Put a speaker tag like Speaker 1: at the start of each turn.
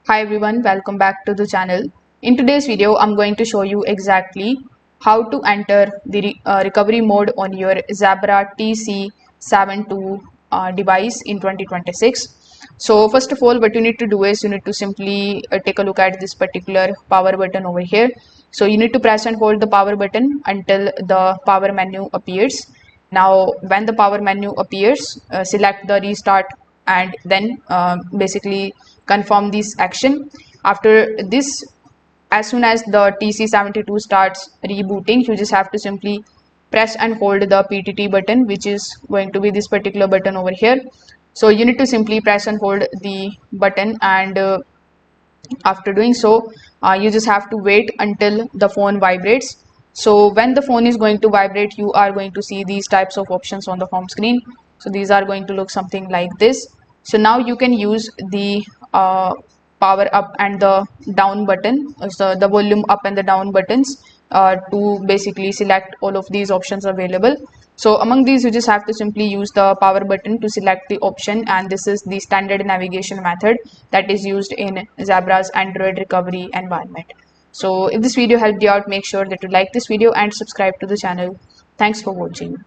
Speaker 1: Hi everyone, welcome back to the channel. In today's video, I'm going to show you exactly how to enter the recovery mode on your Zebra TC72 device in 2026. So first of all, what you need to do is you need to simply take a look at this particular power button over here. So you need to press and hold the power button until the power menu appears. Now, when the power menu appears, select the restart and then basically confirm this action. After this, as soon as the TC72 starts rebooting, you just have to simply press and hold the PTT button, which is going to be this particular button over here. So you need to simply press and hold the button, and after doing so, you just have to wait until the phone vibrates. So when the phone is going to vibrate, you are going to see these types of options on the home screen. So these are going to look something like this. So now you can use the power up and the down button, so the volume up and the down buttons, to basically select all of these options available. So among these, you just have to simply use the power button to select the option, and this is the standard navigation method that is used in Zebra's Android recovery environment. So if this video helped you out, make sure that you like this video and subscribe to the channel. Thanks for watching.